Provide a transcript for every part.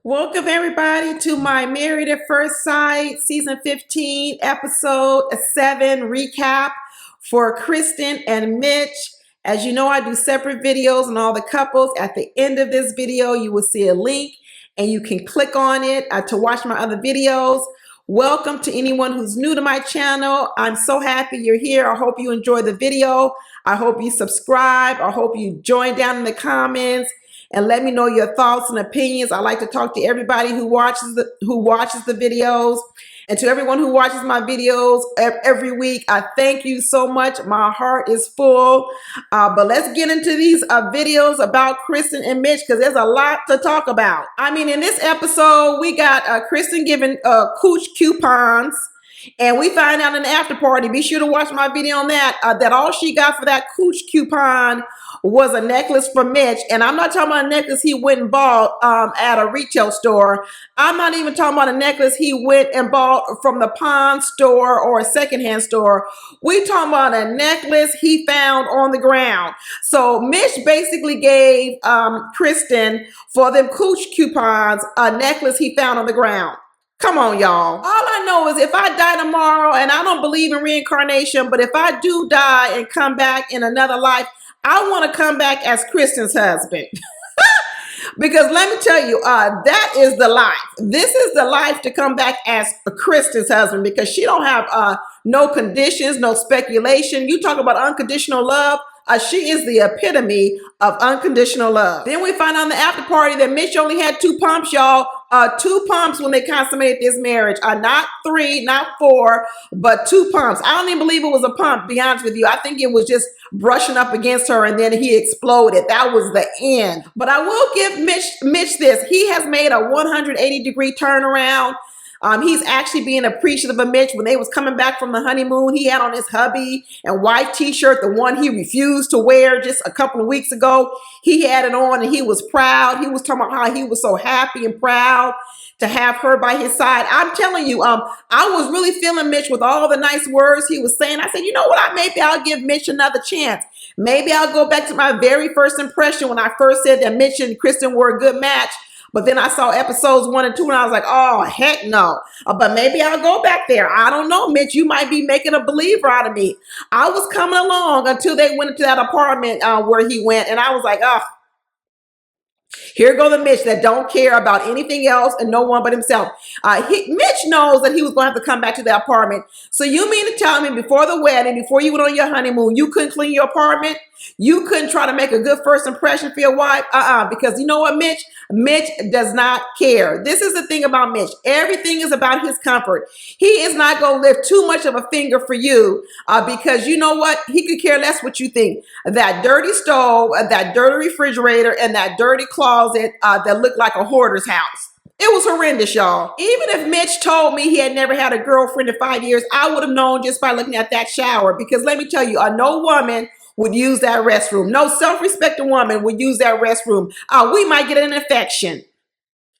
Welcome everybody to my Married at First Sight season 15 episode 7 recap for Kristen and Mitch. As you know, I do separate videos on all the couples. At the end of this video, you will see a link and you can click on it to watch my other videos. Welcome to anyone who's new to my channel. I'm so happy you're here. I hope you enjoy the video. I hope you subscribe. I hope you join down in the comments and let me know your thoughts and opinions. I like to talk to everybody who watches the videos. And to everyone who watches my videos every week, I thank you so much. My heart is full. But let's get into these videos about Kristen and Mitch, because there's a lot to talk about. I mean, in this episode, we got Kristen giving cooch coupons. And we find out in the after party, be sure to watch my video on that, that all she got for that cooch coupon was a necklace from Mitch. And I'm not talking about a necklace he went and bought at a retail store. I'm not even talking about a necklace he went and bought from the pawn store or a secondhand store. We talking about a necklace he found on the ground. So Mitch basically gave Kristen, for them cooch coupons, a necklace he found on the ground. Come on, y'all. All I know is if I die tomorrow, and I don't believe in reincarnation, but if I do die and come back in another life, I want to come back as Kristen's husband. Because let me tell you, that is the life. This is the life to come back as Kristen's husband, because she don't have no conditions, no speculation. You talk about unconditional love. She is the epitome of unconditional love. Then we find out in the after party that Mitch only had 2 pumps, y'all. 2 pumps when they consummated this marriage. Not 3, not 4, but 2 pumps. I don't even believe it was a pump, to be honest with you. I think it was just brushing up against her and then he exploded. That was the end. But I will give Mitch this. He has made a 180-degree turnaround. He's actually being appreciative of Mitch. When they was coming back from the honeymoon, he had on his hubby and wife t-shirt, the one he refused to wear just a couple of weeks ago. He had it on and he was proud. He was talking about how he was so happy and proud to have her by his side. I'm telling you, I was really feeling Mitch with all the nice words he was saying. I said, you know what? Maybe I'll give Mitch another chance. Maybe I'll go back to my very first impression when I first said that Mitch and Kristen were a good match. But then I saw episodes 1 and 2 and I was like, oh, heck no. But maybe I'll go back there. I don't know, Mitch. You might be making a believer out of me. I was coming along until they went into that apartment where he went. And I was like, oh, here go the Mitch that don't care about anything else and no one but himself. Mitch knows that he was going to have to come back to the apartment. So you mean to tell me before the wedding, before you went on your honeymoon, you couldn't clean your apartment? You couldn't try to make a good first impression for your wife? Because you know what, Mitch? Mitch does not care. This is the thing about Mitch. Everything is about his comfort. He is not going to lift too much of a finger for you because you know what? He could care less what you think. That dirty stove, that dirty refrigerator, and that dirty closet that looked like a hoarder's house. It was horrendous, y'all. Even if Mitch told me he had never had a girlfriend in 5 years, I would have known just by looking at that shower. Because let me tell you, no woman would use that restroom. No self-respecting woman would use that restroom. We might get an infection.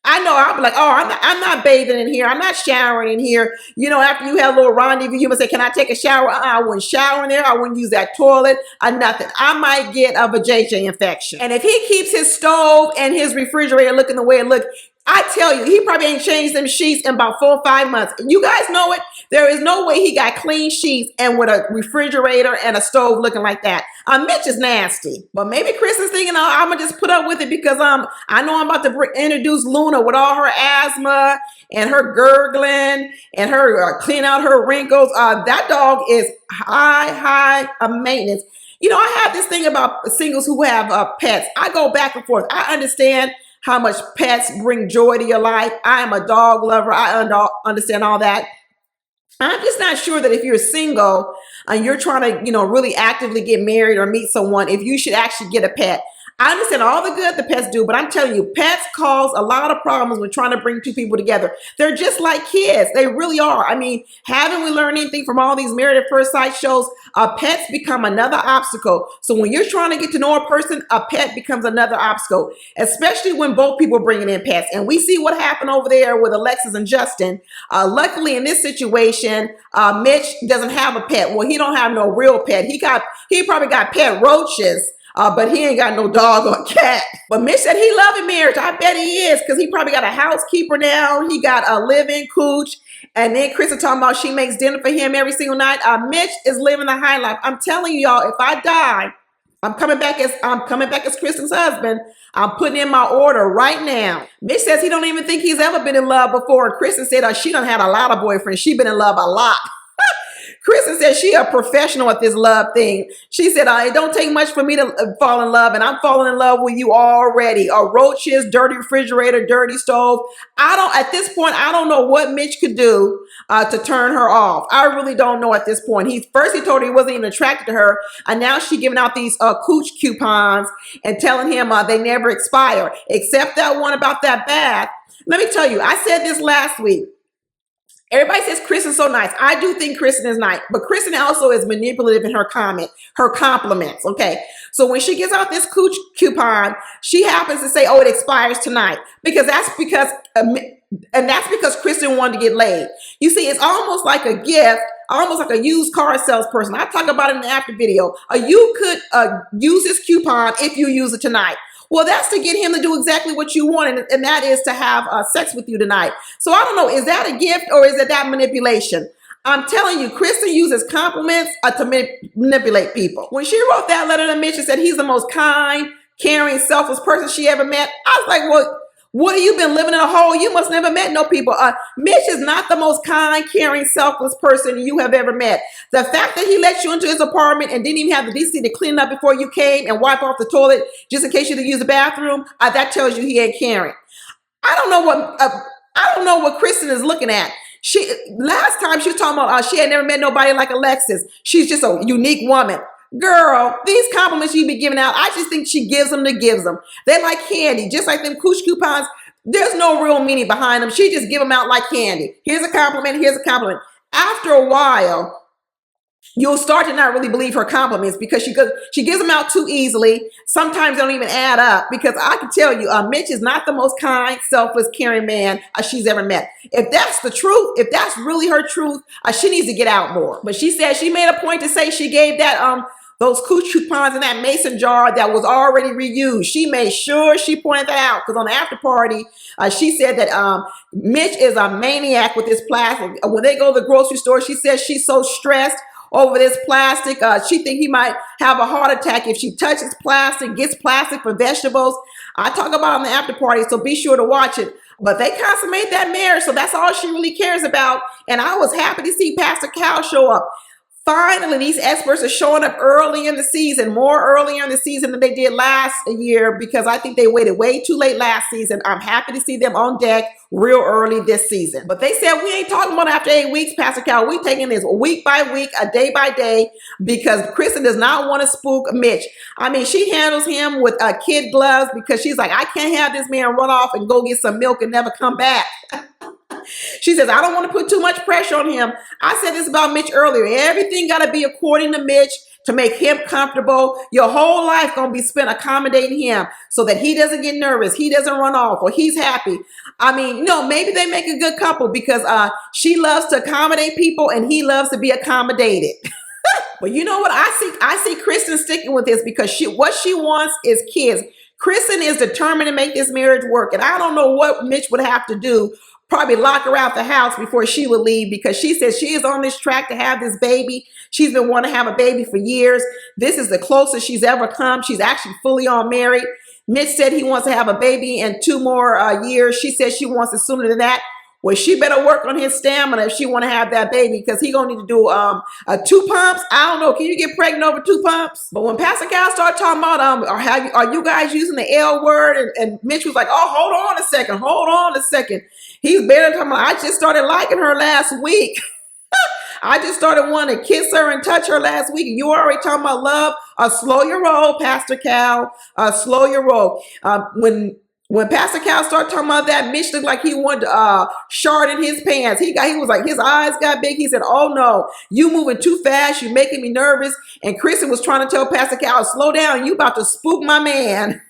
I know, I'll be like, oh, I'm not bathing in here. I'm not showering in here. You know, after you have a little rendezvous, you must say, can I take a shower? I wouldn't shower in there. I wouldn't use that toilet or nothing. I might get a vajayjay infection. And if he keeps his stove and his refrigerator looking the way it looked, I tell you, he probably ain't changed them sheets in about 4 or 5 months. You guys know it. There is no way he got clean sheets and with a refrigerator and a stove looking like that. Mitch is nasty. But maybe Chris is thinking, oh, I'm going to just put up with it because I know I'm about to introduce Luna with all her asthma and her gurgling and her clean out her wrinkles. That dog is high maintenance. You know, I have this thing about singles who have pets. I go back and forth. I understand how much pets bring joy to your life. I am a dog lover. I understand all that. I'm just not sure that if you're single and you're trying to, really actively get married or meet someone, if you should actually get a pet. I understand all the good the pets do, but I'm telling you, pets cause a lot of problems when trying to bring 2 people together. They're just like kids. They really are. I mean, haven't we learned anything from all these Married at First Sight shows? Pets become another obstacle. So when you're trying to get to know a person, a pet becomes another obstacle, especially when both people are bringing in pets. And we see what happened over there with Alexis and Justin. Luckily, in this situation, Mitch doesn't have a pet. Well, he don't have no real pet. He probably got pet roaches but he ain't got no dog or cat. But Mitch said he loving marriage. I bet he is, because he probably got a housekeeper now. He got a living cooch. And then Kristen talking about she makes dinner for him every single night. Mitch is living the high life. I'm telling you, y'all, if I die, I'm coming back as Kristen's husband. I'm putting in my order right now. Mitch says he don't even think he's ever been in love before. And Kristen said she done had a lot of boyfriends. She been in love a lot. Kristen said she a professional at this love thing. She said, it don't take much for me to fall in love, and I'm falling in love with you already. Roaches, dirty refrigerator, dirty stove. At this point, I don't know what Mitch could do to turn her off. I really don't know at this point. He told her he wasn't even attracted to her, and now she giving out these cooch coupons and telling him they never expire, except that one about that bath. Let me tell you, I said this last week. Everybody says Kristen's so nice. I do think Kristen is nice, but Kristen also is manipulative in her compliments. Okay. So when she gives out this cooch coupon, she happens to say, it expires tonight, that's because Kristen wanted to get laid. You see, it's almost like a gift, almost like a used car salesperson. I talk about it in the after video. You could use this coupon if you use it tonight. Well, that's to get him to do exactly what you want, and that is to have sex with you tonight. So I don't know, is that a gift or is it that manipulation? I'm telling you, Kristen uses compliments to manipulate people. When she wrote that letter to Mitch and said he's the most kind, caring, selfless person she ever met, I was like, well, what have you been living in a hole? You must never met no people. Mitch is not the most kind, caring, selfless person you have ever met. The fact that he let you into his apartment and didn't even have the decency to clean it up before you came and wipe off the toilet just in case you had to use the bathroom, that tells you he ain't caring. I don't know what Kristen is looking at. Last time she was talking about she had never met nobody like Alexis. She's just a unique woman. Girl, these compliments you be giving out, I just think she gives them to gives them. They're like candy, just like them cooch coupons. There's no real meaning behind them. She just give them out like candy. Here's a compliment, here's a compliment. After a while, you'll start to not really believe her compliments because she gives them out too easily. Sometimes they don't even add up, because I can tell you, Mitch is not the most kind, selfless, caring man she's ever met. If that's the truth, if that's really her truth, she needs to get out more. But she said she made a point to say she gave that those cooch coupons in that mason jar that was already reused. She made sure she pointed that out, because on the after party, she said that Mitch is a maniac with this plastic. When they go to the grocery store, she says she's so stressed over this plastic. She think he might have a heart attack if she touches plastic, gets plastic for vegetables. I talk about it on the after party, so be sure to watch it. But they consummate that marriage, so that's all she really cares about. And I was happy to see Pastor Cal show up. Finally, these experts are showing up early in the season, more earlier in the season than they did last year, because I think they waited way too late last season. I'm happy to see them on deck real early this season. But they said, we ain't talking about after 8 weeks, Pastor Cal. We taking this week by week, a day by day, because Kristen does not want to spook Mitch. I mean, she handles him with kid gloves, because she's like, I can't have this man run off and go get some milk and never come back. She says, I don't want to put too much pressure on him. I said this about Mitch earlier. Everything got to be according to Mitch to make him comfortable. Your whole life going to be spent accommodating him so that he doesn't get nervous, he doesn't run off, or he's happy. I mean, maybe they make a good couple, because she loves to accommodate people and he loves to be accommodated. But you know what? I see Kristen sticking with this, because what she wants is kids. Kristen is determined to make this marriage work. And I don't know what Mitch would have to do. Probably lock her out the house before she would leave, because she says she is on this track to have this baby. She's been wanting to have a baby for years. This is the closest she's ever come. She's actually fully on married. Mitch said he wants to have a baby in 2 more years. She says she wants it sooner than that. Well, she better work on his stamina if she want to have that baby, because he gonna need to do 2 pumps. I don't know. Can you get pregnant over 2 pumps? But when Pastor Cal started talking about are you guys using the L word? And Mitch was like, oh, hold on a second. He's barely talking about, I just started liking her last week. I just started wanting to kiss her and touch her last week. You already talking about love. Slow your roll, Pastor Cal. Slow your roll. When Pastor Cal started talking about that, Mitch looked like he wanted to shard in his pants. He was like, his eyes got big. He said, oh no, you moving too fast. You making me nervous. And Kristen was trying to tell Pastor Cal, slow down. You about to spook my man.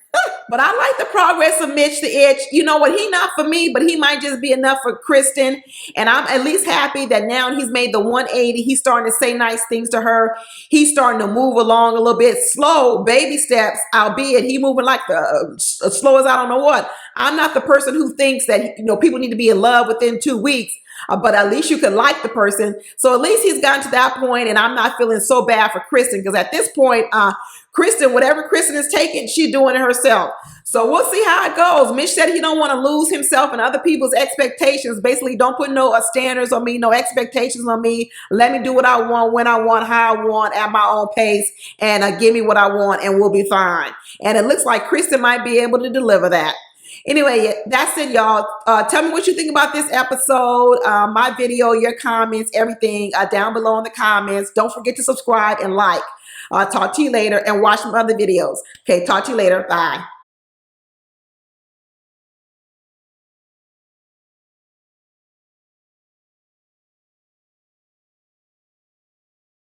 But I like the progress of Mitch the Itch. You know what? He not for me, but he might just be enough for Kristen. And I'm at least happy that now he's made the 180. He's starting to say nice things to her. He's starting to move along a little bit slow, baby steps, albeit he moving like the slow as I don't know what. I'm not the person who thinks that, people need to be in love within 2 weeks. But at least you could like the person. So at least he's gotten to that point, and I'm not feeling so bad for Kristen, because at this point, Kristen, whatever Kristen is taking, she's doing it herself. So we'll see how it goes. Mitch said he don't want to lose himself and other people's expectations. Basically, don't put no standards on me, no expectations on me. Let me do what I want, when I want, how I want, at my own pace, and give me what I want, and we'll be fine. And it looks like Kristen might be able to deliver that. Anyway, that's it, y'all. Tell me what you think about this episode, my video, your comments, everything down below in the comments. Don't forget to subscribe and like. Talk to you later and watch some other videos. Okay, talk to you later. Bye.